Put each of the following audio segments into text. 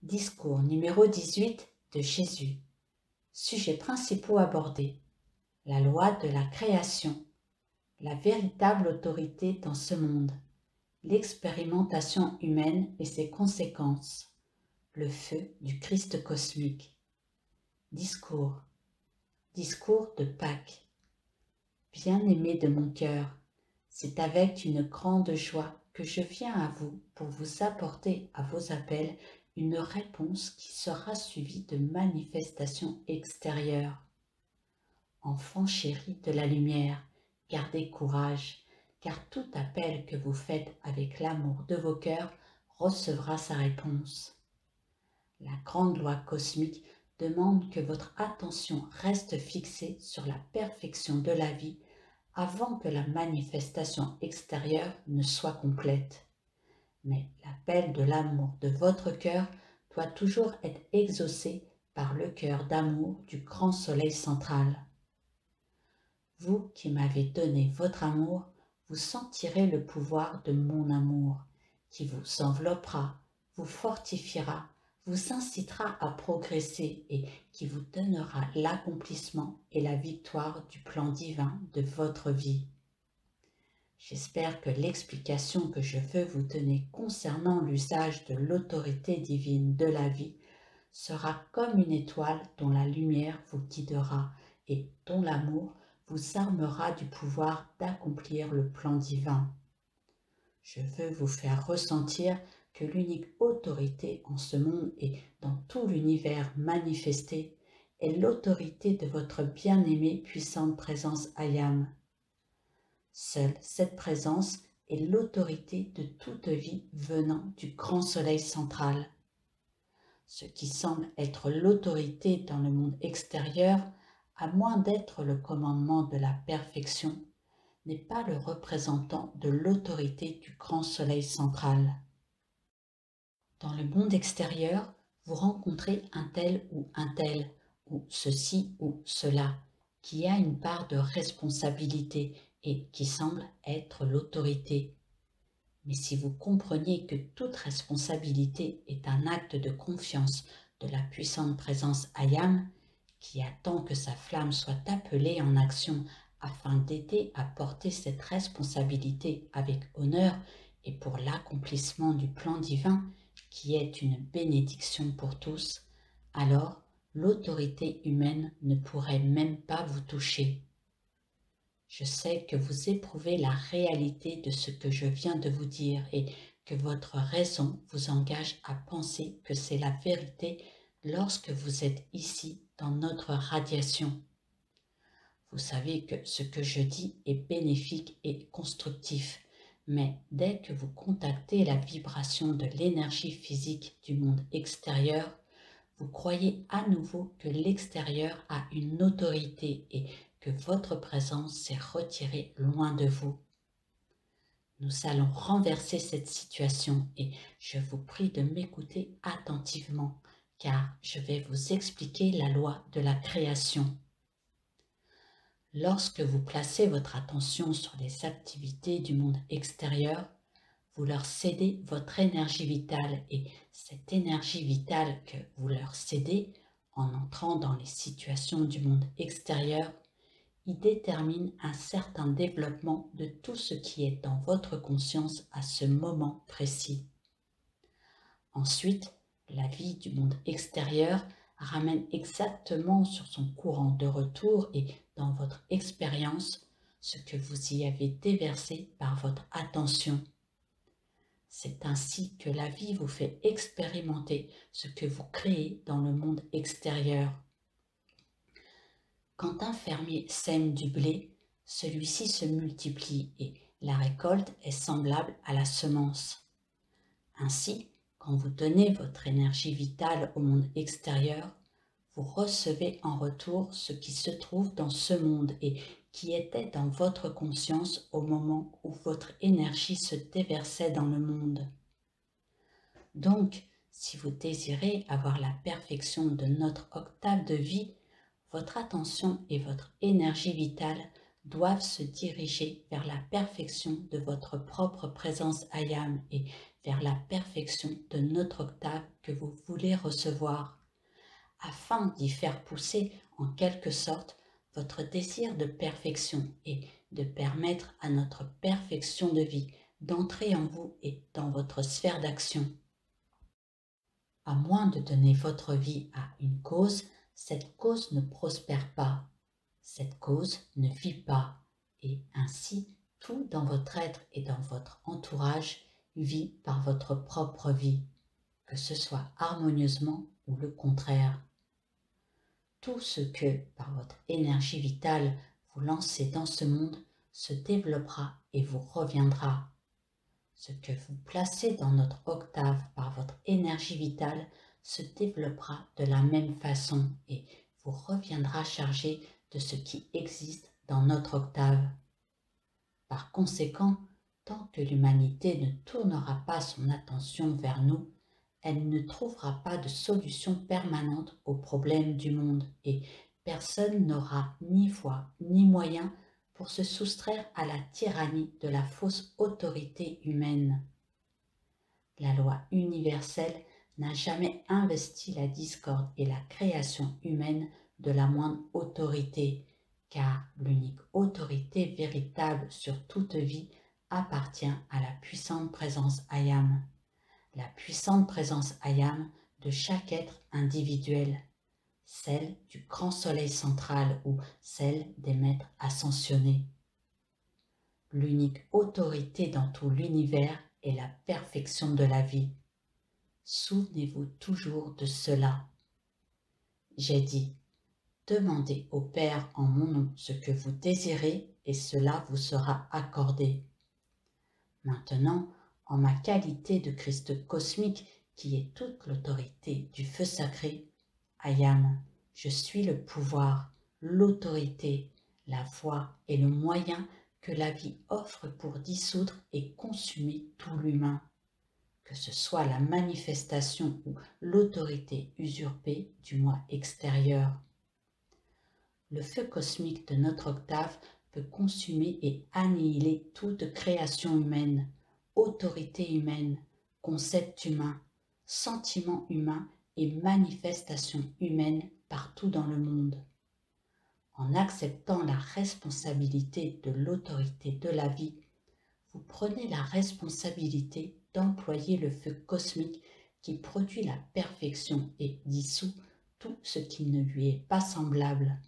Discours numéro 18 de Jésus. Sujets principaux abordés. La loi de la création. La véritable autorité dans ce monde. L'expérimentation humaine et ses conséquences. Le feu du Christ cosmique. Discours. Discours de Pâques. Bien-aimés de mon cœur, c'est avec une grande joie que je viens à vous pour vous apporter à vos appels une réponse qui sera suivie de manifestations extérieures. Enfants chéris de la lumière, gardez courage, car tout appel que vous faites avec l'amour de vos cœurs recevra sa réponse. La grande loi cosmique demande que votre attention reste fixée sur la perfection de la vie avant que la manifestation extérieure ne soit complète. Mais l'appel de l'amour de votre cœur doit toujours être exaucé par le cœur d'amour du grand soleil central. Vous qui m'avez donné votre amour, vous sentirez le pouvoir de mon amour, qui vous enveloppera, vous fortifiera, vous incitera à progresser et qui vous donnera l'accomplissement et la victoire du plan divin de votre vie. J'espère que l'explication que je veux vous donner concernant l'usage de l'autorité divine de la vie sera comme une étoile dont la lumière vous guidera et dont l'amour vous armera du pouvoir d'accomplir le plan divin. Je veux vous faire ressentir que l'unique autorité en ce monde et dans tout l'univers manifesté est l'autorité de votre bien-aimée puissante présence Ayam. Seule cette présence est l'autorité de toute vie venant du grand soleil central. Ce qui semble être l'autorité dans le monde extérieur, à moins d'être le commandement de la perfection, n'est pas le représentant de l'autorité du grand soleil central. Dans le monde extérieur, vous rencontrez un tel, ou ceci ou cela, qui a une part de responsabilité et qui semble être l'autorité. Mais si vous compreniez que toute responsabilité est un acte de confiance de la puissante présence Ayam, qui attend que sa flamme soit appelée en action afin d'aider à porter cette responsabilité avec honneur et pour l'accomplissement du plan divin, qui est une bénédiction pour tous, alors l'autorité humaine ne pourrait même pas vous toucher. Je sais que vous éprouvez la réalité de ce que je viens de vous dire et que votre raison vous engage à penser que c'est la vérité lorsque vous êtes ici dans notre radiation. Vous savez que ce que je dis est bénéfique et constructif, mais dès que vous contactez la vibration de l'énergie physique du monde extérieur, vous croyez à nouveau que l'extérieur a une autorité et que votre présence s'est retirée loin de vous. Nous allons renverser cette situation et je vous prie de m'écouter attentivement car je vais vous expliquer la loi de la création. Lorsque vous placez votre attention sur les activités du monde extérieur, vous leur cédez votre énergie vitale et cette énergie vitale que vous leur cédez en entrant dans les situations du monde extérieur, il détermine un certain développement de tout ce qui est dans votre conscience à ce moment précis. Ensuite, la vie du monde extérieur ramène exactement sur son courant de retour et dans votre expérience ce que vous y avez déversé par votre attention. C'est ainsi que la vie vous fait expérimenter ce que vous créez dans le monde extérieur. Quand un fermier sème du blé, celui-ci se multiplie et la récolte est semblable à la semence. Ainsi, quand vous donnez votre énergie vitale au monde extérieur, vous recevez en retour ce qui se trouve dans ce monde et qui était dans votre conscience au moment où votre énergie se déversait dans le monde. Donc, si vous désirez avoir la perfection de notre octave de vie, votre attention et votre énergie vitale doivent se diriger vers la perfection de votre propre présence Ayam et vers la perfection de notre octave que vous voulez recevoir, afin d'y faire pousser en quelque sorte votre désir de perfection et de permettre à notre perfection de vie d'entrer en vous et dans votre sphère d'action. À moins de donner votre vie à une cause, cette cause ne prospère pas, cette cause ne vit pas, et ainsi tout dans votre être et dans votre entourage vit par votre propre vie, que ce soit harmonieusement ou le contraire. Tout ce que, par votre énergie vitale, vous lancez dans ce monde se développera et vous reviendra. Ce que vous placez dans notre octave par votre énergie vitale se développera de la même façon et vous reviendra chargé de ce qui existe dans notre octave. Par conséquent, tant que l'humanité ne tournera pas son attention vers nous, elle ne trouvera pas de solution permanente aux problèmes du monde et personne n'aura ni voie ni moyen pour se soustraire à la tyrannie de la fausse autorité humaine. La loi universelle n'a jamais investi la discorde et la création humaine de la moindre autorité, car l'unique autorité véritable sur toute vie appartient à la puissante présence Ayam, la puissante présence Ayam de chaque être individuel, celle du grand soleil central ou celle des maîtres ascensionnés. L'unique autorité dans tout l'univers est la perfection de la vie. Souvenez-vous toujours de cela. J'ai dit, demandez au Père en mon nom ce que vous désirez et cela vous sera accordé. Maintenant, en ma qualité de Christ cosmique qui est toute l'autorité du feu sacré, Ayam, je suis le pouvoir, l'autorité, la voie et le moyen que la vie offre pour dissoudre et consumer tout l'humain, que ce soit la manifestation ou l'autorité usurpée du moi extérieur. Le feu cosmique de notre octave peut consumer et annihiler toute création humaine, autorité humaine, concept humain, sentiment humain et manifestation humaine partout dans le monde. En acceptant la responsabilité de l'autorité de la vie, vous prenez la responsabilité d'employer le feu cosmique qui produit la perfection et dissout tout ce qui ne lui est pas semblable.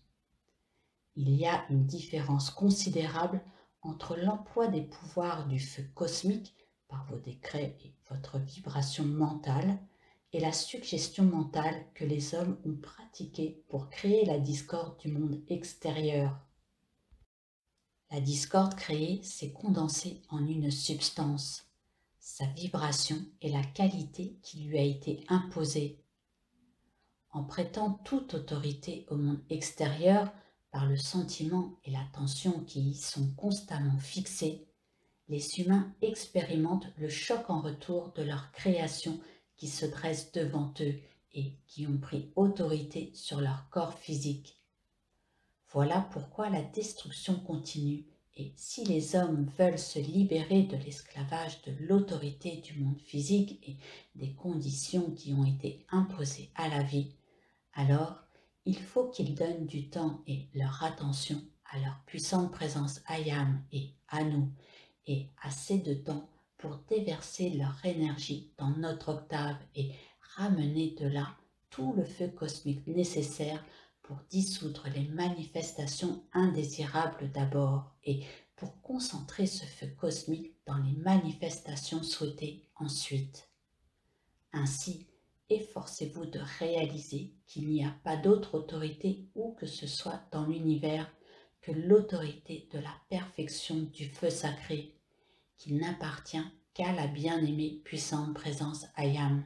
Il y a une différence considérable entre l'emploi des pouvoirs du feu cosmique par vos décrets et votre vibration mentale et la suggestion mentale que les hommes ont pratiquée pour créer la discorde du monde extérieur. La discorde créée s'est condensée en une substance, sa vibration et la qualité qui lui a été imposée. En prêtant toute autorité au monde extérieur par le sentiment et l'attention qui y sont constamment fixés, les humains expérimentent le choc en retour de leur création qui se dresse devant eux et qui ont pris autorité sur leur corps physique. Voilà pourquoi la destruction continue et si les hommes veulent se libérer de l'esclavage de l'autorité du monde physique et des conditions qui ont été imposées à la vie, alors il faut qu'ils donnent du temps et leur attention à leur puissante présence Ayam et à nous, et assez de temps pour déverser leur énergie dans notre octave et ramener de là tout le feu cosmique nécessaire pour dissoudre les manifestations indésirables d'abord et pour concentrer ce feu cosmique dans les manifestations souhaitées ensuite. Ainsi, efforcez-vous de réaliser qu'il n'y a pas d'autre autorité où que ce soit dans l'univers que l'autorité de la perfection du feu sacré, qui n'appartient qu'à la bien-aimée puissante présence Ayam.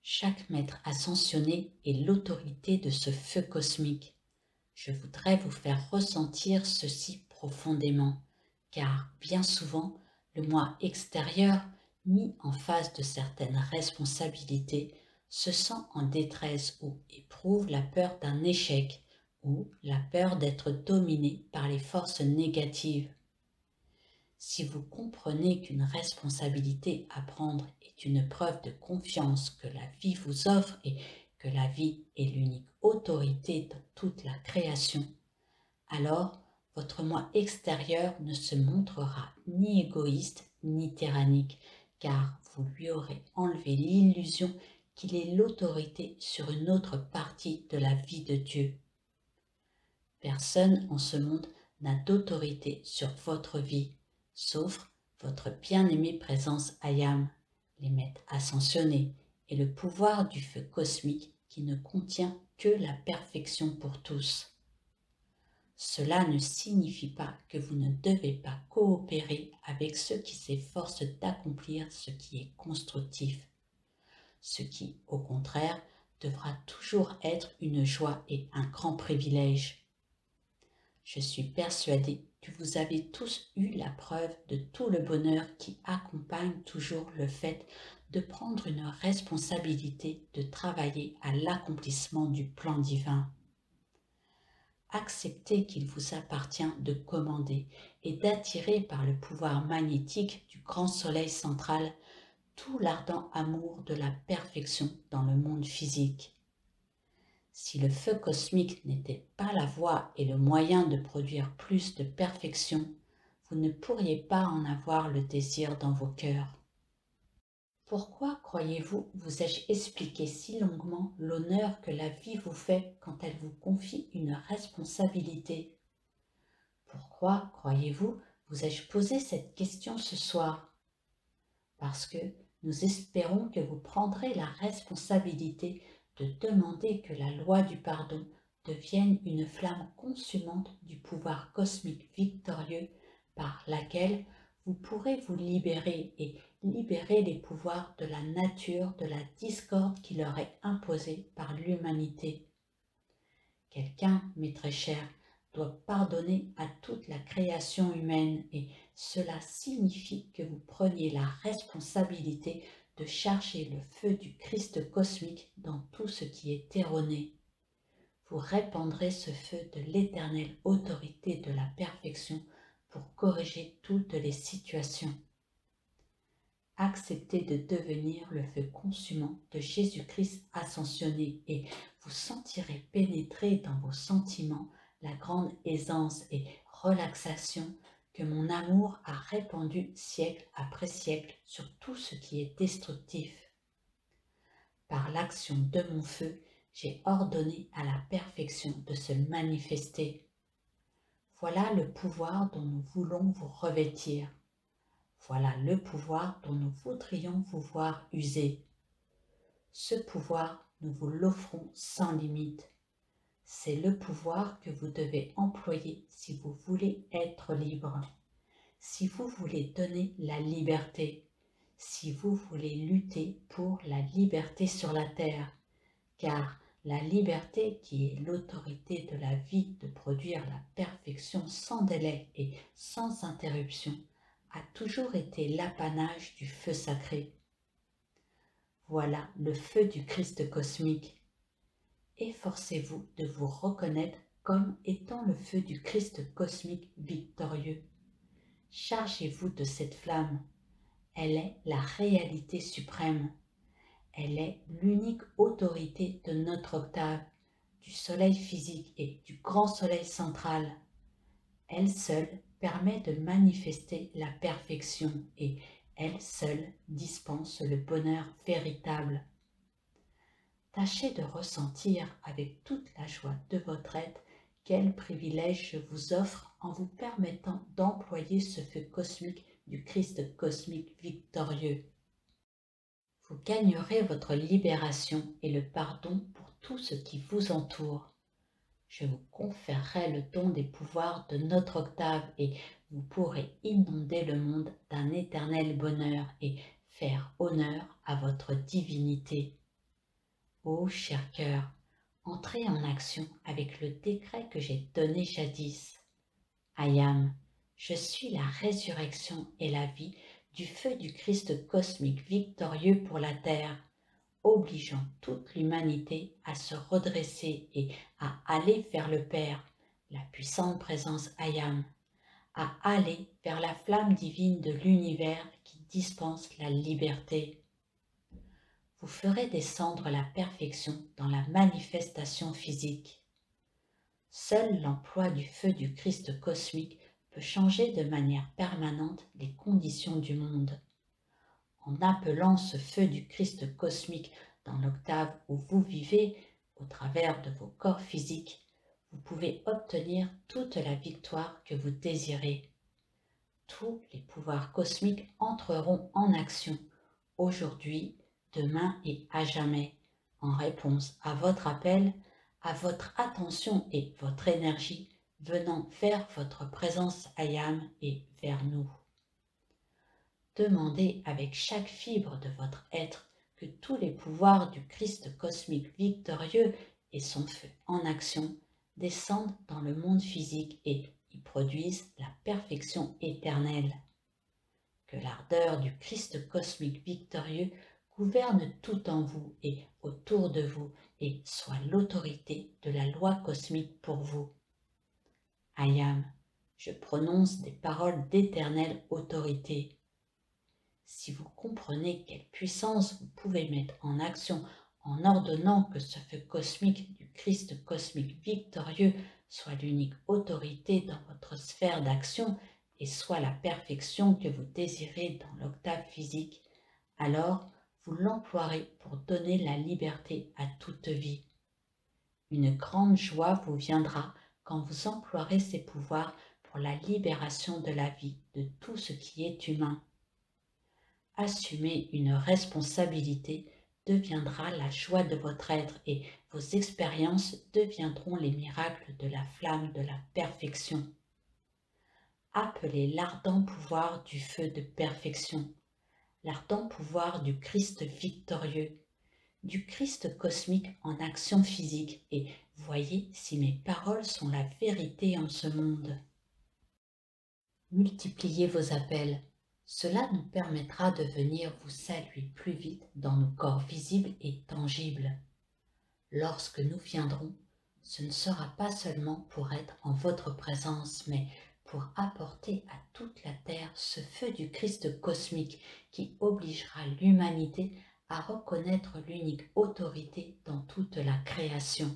Chaque maître ascensionné est l'autorité de ce feu cosmique. Je voudrais vous faire ressentir ceci profondément, car bien souvent, le moi extérieur, mis en face de certaines responsabilités, se sent en détresse ou éprouve la peur d'un échec ou la peur d'être dominé par les forces négatives. Si vous comprenez qu'une responsabilité à prendre est une preuve de confiance que la vie vous offre et que la vie est l'unique autorité dans toute la création, alors votre moi extérieur ne se montrera ni égoïste ni tyrannique, car vous lui aurez enlevé l'illusion qu'il est l'autorité sur une autre partie de la vie de Dieu. Personne en ce monde n'a d'autorité sur votre vie, sauf votre bien-aimée présence Ayam, les maîtres ascensionnés, et le pouvoir du feu cosmique qui ne contient que la perfection pour tous. Cela ne signifie pas que vous ne devez pas coopérer avec ceux qui s'efforcent d'accomplir ce qui est constructif, ce qui, au contraire, devra toujours être une joie et un grand privilège. Je suis persuadée que vous avez tous eu la preuve de tout le bonheur qui accompagne toujours le fait de prendre une responsabilité de travailler à l'accomplissement du plan divin. Acceptez qu'il vous appartient de commander et d'attirer par le pouvoir magnétique du grand soleil central tout l'ardent amour de la perfection dans le monde physique. Si le feu cosmique n'était pas la voie et le moyen de produire plus de perfection, vous ne pourriez pas en avoir le désir dans vos cœurs. Pourquoi croyez-vous vous ai-je expliqué si longuement l'honneur que la vie vous fait quand elle vous confie une responsabilité? Pourquoi croyez-vous vous ai-je posé cette question ce soir? Parce que nous espérons que vous prendrez la responsabilité de demander que la loi du pardon devienne une flamme consumante du pouvoir cosmique victorieux par laquelle vous pourrez vous libérer et libérer les pouvoirs de la nature de la discorde qui leur est imposée par l'humanité. Quelqu'un, mes très chers, doit pardonner à toute la création humaine et cela signifie que vous preniez la responsabilité de charger le feu du Christ cosmique dans tout ce qui est erroné. Vous répandrez ce feu de l'éternelle autorité de la perfection pour corriger toutes les situations. Acceptez de devenir le feu consumant de Jésus-Christ ascensionné et vous sentirez pénétrer dans vos sentiments la grande aisance et relaxation que mon amour a répandue siècle après siècle sur tout ce qui est destructif. Par l'action de mon feu, j'ai ordonné à la perfection de se manifester. Voilà le pouvoir dont nous voulons vous revêtir. Voilà le pouvoir dont nous voudrions vous voir user. Ce pouvoir, nous vous l'offrons sans limite. C'est le pouvoir que vous devez employer si vous voulez être libre, si vous voulez donner la liberté, si vous voulez lutter pour la liberté sur la terre, car la liberté qui est l'autorité de la vie de produire la perfection sans délai et sans interruption a toujours été l'apanage du feu sacré. Voilà le feu du Christ cosmique. Efforcez-vous de vous reconnaître comme étant le feu du Christ cosmique victorieux. Chargez-vous de cette flamme. Elle est la réalité suprême. Elle est l'unique autorité de notre octave, du soleil physique et du grand soleil central. Elle seule permet de manifester la perfection et elle seule dispense le bonheur véritable. Tâchez de ressentir avec toute la joie de votre être quel privilège je vous offre en vous permettant d'employer ce feu cosmique du Christ cosmique victorieux. Vous gagnerez votre libération et le pardon pour tout ce qui vous entoure. Je vous conférerai le don des pouvoirs de notre octave et vous pourrez inonder le monde d'un éternel bonheur et faire honneur à votre divinité. Ô cher cœur, entrez en action avec le décret que j'ai donné jadis. Ayam, je suis la résurrection et la vie du feu du Christ cosmique victorieux pour la terre, obligeant toute l'humanité à se redresser et à aller vers le Père, la puissante présence Ayam, à aller vers la flamme divine de l'univers qui dispense la liberté. Vous ferez descendre la perfection dans la manifestation physique. Seul l'emploi du feu du Christ cosmique peut changer de manière permanente les conditions du monde. En appelant ce feu du Christ cosmique dans l'octave où vous vivez, au travers de vos corps physiques, vous pouvez obtenir toute la victoire que vous désirez. Tous les pouvoirs cosmiques entreront en action, aujourd'hui, demain et à jamais, en réponse à votre appel, à votre attention et votre énergie venant vers votre présence Ayam et vers nous. Demandez avec chaque fibre de votre être que tous les pouvoirs du Christ cosmique victorieux et son feu en action descendent dans le monde physique et y produisent la perfection éternelle. Que l'ardeur du Christ cosmique victorieux gouverne tout en vous et autour de vous et soit l'autorité de la loi cosmique pour vous. Ayam, je prononce des paroles d'éternelle autorité. Si vous comprenez quelle puissance vous pouvez mettre en action en ordonnant que ce feu cosmique du Christ cosmique victorieux soit l'unique autorité dans votre sphère d'action et soit la perfection que vous désirez dans l'octave physique, alors vous l'emploierez pour donner la liberté à toute vie. Une grande joie vous viendra quand vous emploierez ces pouvoirs pour la libération de la vie de tout ce qui est humain. Assumer une responsabilité deviendra la joie de votre être et vos expériences deviendront les miracles de la flamme de la perfection. Appelez l'ardent pouvoir du feu de perfection, l'ardent pouvoir du Christ victorieux, du Christ cosmique en action physique et voyez si mes paroles sont la vérité en ce monde. Multipliez vos appels. Cela nous permettra de venir vous saluer plus vite dans nos corps visibles et tangibles. Lorsque nous viendrons, ce ne sera pas seulement pour être en votre présence, mais pour apporter à toute la terre ce feu du Christ cosmique qui obligera l'humanité à reconnaître l'unique autorité dans toute la création.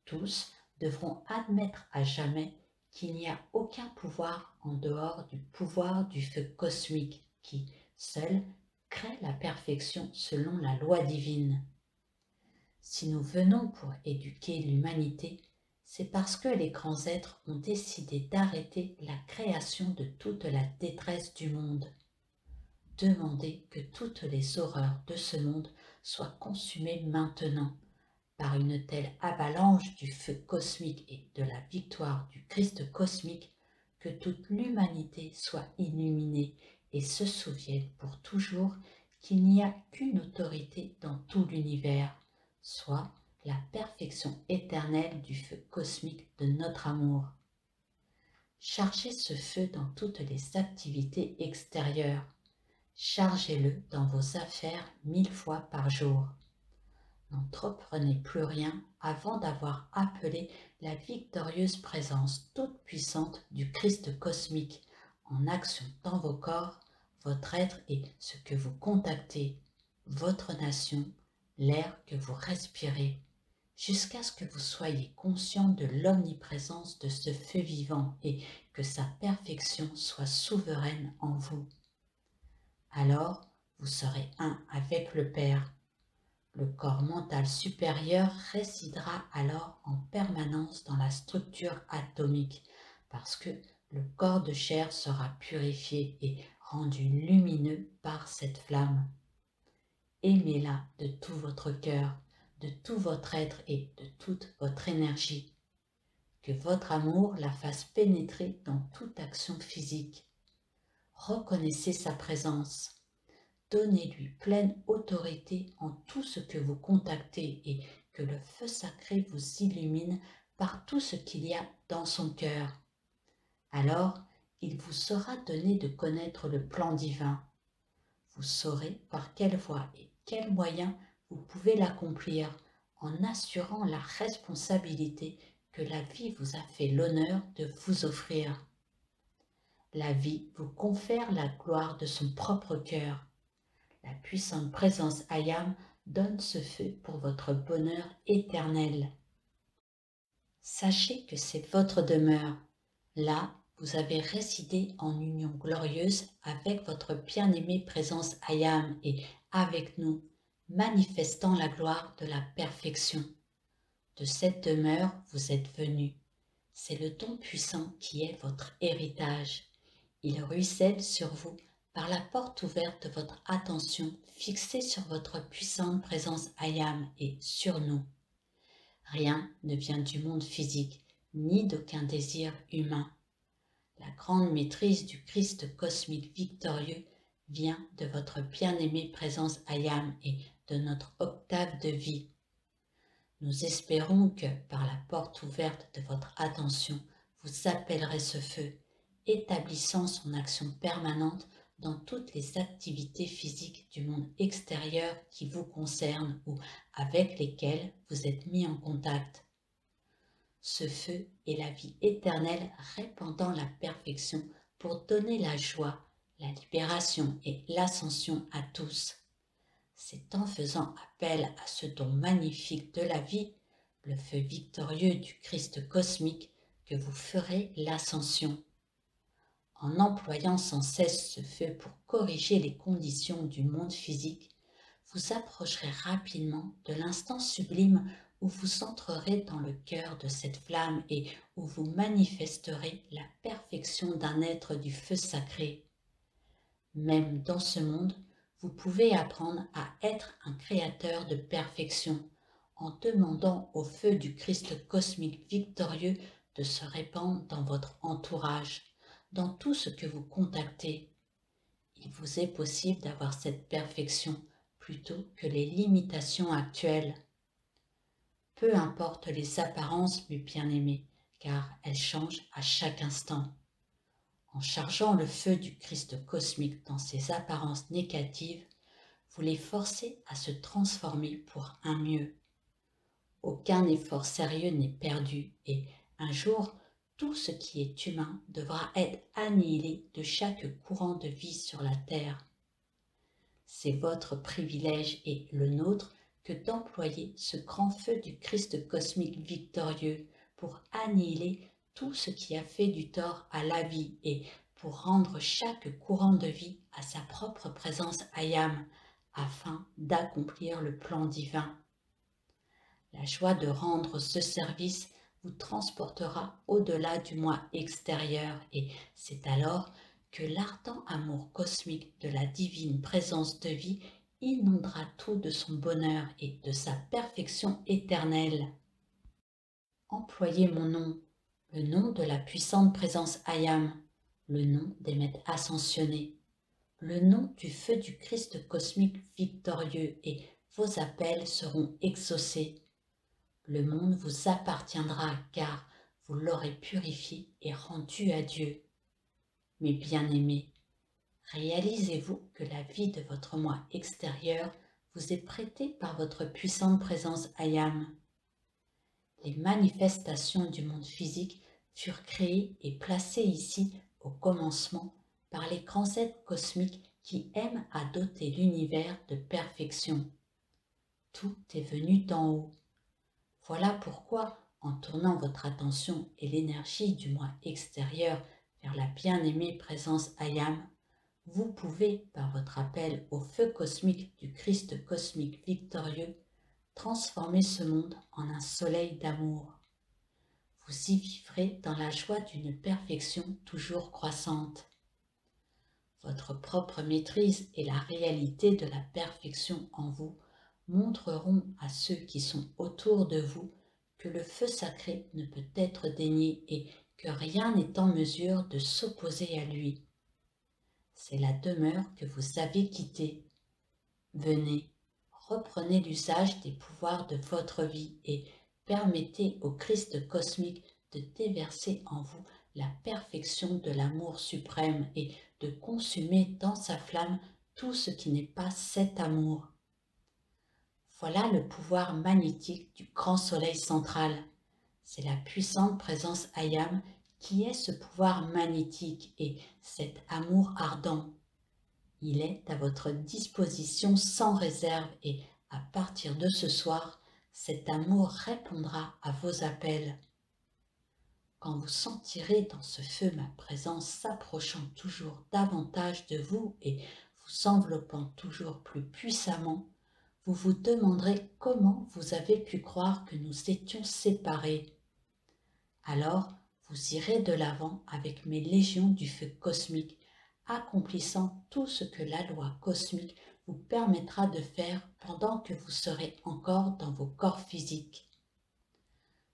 Tous devront admettre à jamais qu'il n'y a aucun pouvoir en dehors du pouvoir du feu cosmique qui, seul, crée la perfection selon la loi divine. Si nous venons pour éduquer l'humanité, c'est parce que les grands êtres ont décidé d'arrêter la création de toute la détresse du monde. Demandez que toutes les horreurs de ce monde soient consumées maintenant, par une telle avalanche du feu cosmique et de la victoire du Christ cosmique, que toute l'humanité soit illuminée et se souvienne pour toujours qu'il n'y a qu'une autorité dans tout l'univers, soit la perfection éternelle du feu cosmique de notre amour. Chargez ce feu dans toutes les activités extérieures. Chargez-le dans vos affaires 1000 fois par jour. N'entreprenez plus rien avant d'avoir appelé la victorieuse présence toute puissante du Christ cosmique en action dans vos corps, votre être et ce que vous contactez, votre nation, l'air que vous respirez, jusqu'à ce que vous soyez conscient de l'omniprésence de ce feu vivant et que sa perfection soit souveraine en vous. Alors, vous serez un avec le Père. Le corps mental supérieur résidera alors en permanence dans la structure atomique parce que le corps de chair sera purifié et rendu lumineux par cette flamme. Aimez-la de tout votre cœur, de tout votre être et de toute votre énergie. Que votre amour la fasse pénétrer dans toute action physique. Reconnaissez sa présence. Donnez-lui pleine autorité en tout ce que vous contactez et que le feu sacré vous illumine par tout ce qu'il y a dans son cœur. Alors, il vous sera donné de connaître le plan divin. Vous saurez par quelle voie et quels moyens vous pouvez l'accomplir en assurant la responsabilité que la vie vous a fait l'honneur de vous offrir. La vie vous confère la gloire de son propre cœur. La puissante présence Ayam donne ce feu pour votre bonheur éternel. Sachez que c'est votre demeure. Là, vous avez résidé en union glorieuse avec votre bien-aimée présence Ayam et avec nous, manifestant la gloire de la perfection. De cette demeure, vous êtes venus. C'est le don puissant qui est votre héritage. Il ruisselle sur vous par la porte ouverte de votre attention fixée sur votre puissante présence Ayam et sur nous. Rien ne vient du monde physique, ni d'aucun désir humain. La grande maîtrise du Christ cosmique victorieux vient de votre bien-aimée présence Ayam et de notre octave de vie. Nous espérons que, par la porte ouverte de votre attention, vous appellerez ce feu, établissant son action permanente dans toutes les activités physiques du monde extérieur qui vous concernent ou avec lesquelles vous êtes mis en contact. Ce feu est la vie éternelle répandant la perfection pour donner la joie, la libération et l'ascension à tous. C'est en faisant appel à ce don magnifique de la vie, le feu victorieux du Christ cosmique, que vous ferez l'ascension. En employant sans cesse ce feu pour corriger les conditions du monde physique, vous approcherez rapidement de l'instant sublime où vous entrerez dans le cœur de cette flamme et où vous manifesterez la perfection d'un être du feu sacré. Même dans ce monde, vous pouvez apprendre à être un créateur de perfection en demandant au feu du Christ cosmique victorieux de se répandre dans votre entourage, dans tout ce que vous contactez. Il vous est possible d'avoir cette perfection plutôt que les limitations actuelles. Peu importe les apparences, mes bien-aimés, car elles changent à chaque instant. En chargeant le feu du Christ cosmique dans ses apparences négatives, vous les forcez à se transformer pour un mieux. Aucun effort sérieux n'est perdu et, un jour, tout ce qui est humain devra être annihilé de chaque courant de vie sur la Terre. C'est votre privilège et le nôtre que d'employer ce grand feu du Christ cosmique victorieux pour annihiler tout ce qui a fait du tort à la vie et pour rendre chaque courant de vie à sa propre présence Ayam, afin d'accomplir le plan divin. La joie de rendre ce service vous transportera au-delà du moi extérieur et c'est alors que l'ardent amour cosmique de la divine présence de vie inondera tout de son bonheur et de sa perfection éternelle. Employez mon nom, le nom de la puissante présence Ayam, le nom des maîtres ascensionnés, le nom du feu du Christ cosmique victorieux et vos appels seront exaucés. Le monde vous appartiendra car vous l'aurez purifié et rendu à Dieu. Mes bien-aimés, réalisez-vous que la vie de votre moi extérieur vous est prêtée par votre puissante présence Ayam. Les manifestations du monde physique furent créées et placées ici au commencement par les grands êtres cosmiques qui aiment à doter l'univers de perfection. Tout est venu d'en haut. Voilà pourquoi, en tournant votre attention et l'énergie du moi extérieur vers la bien-aimée présence Ayam, vous pouvez, par votre appel au feu cosmique du Christ cosmique victorieux, transformer ce monde en un soleil d'amour. Vous y vivrez dans la joie d'une perfection toujours croissante. Votre propre maîtrise et la réalité de la perfection en vous montreront à ceux qui sont autour de vous que le feu sacré ne peut être dénié et que rien n'est en mesure de s'opposer à lui. C'est la demeure que vous avez quittée. Venez, reprenez l'usage des pouvoirs de votre vie et permettez au Christ cosmique de déverser en vous la perfection de l'amour suprême et de consumer dans sa flamme tout ce qui n'est pas cet amour. Voilà le pouvoir magnétique du grand soleil central. C'est la puissante présence Ayam qui est ce pouvoir magnétique et cet amour ardent. Il est à votre disposition sans réserve et à partir de ce soir, cet amour répondra à vos appels. Quand vous sentirez dans ce feu ma présence s'approchant toujours davantage de vous et vous enveloppant toujours plus puissamment, vous vous demanderez comment vous avez pu croire que nous étions séparés. Alors, vous irez de l'avant avec mes légions du feu cosmique, accomplissant tout ce que la loi cosmique vous permettra de faire pendant que vous serez encore dans vos corps physiques.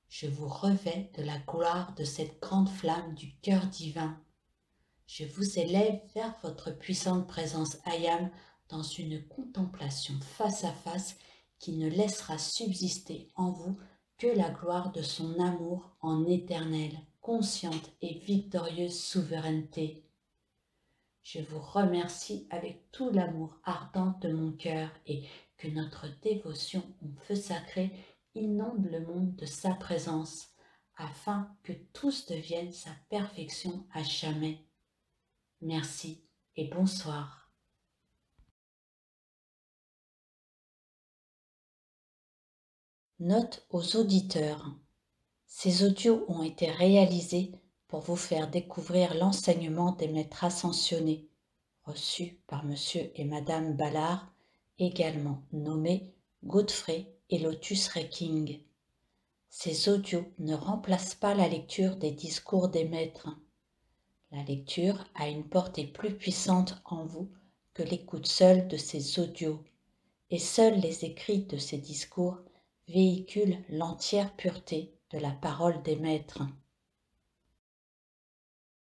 Je vous revêts de la gloire de cette grande flamme du cœur divin. Je vous élève vers votre puissante présence Ayam dans une contemplation face à face qui ne laissera subsister en vous que la gloire de son amour en éternelle, consciente et victorieuse souveraineté. Je vous remercie avec tout l'amour ardent de mon cœur et que notre dévotion au feu sacré inonde le monde de sa présence, afin que tous deviennent sa perfection à jamais. Merci et bonsoir. Note aux auditeurs. Ces audios ont été réalisés pour vous faire découvrir l'enseignement des maîtres ascensionnés, reçus par Monsieur et Madame Ballard, également nommés Godfrey et Lotus Reking. Ces audios ne remplacent pas la lecture des discours des maîtres. La lecture a une portée plus puissante en vous que l'écoute seule de ces audios, et seuls les écrits de ces discours véhiculent l'entière pureté de la parole des maîtres.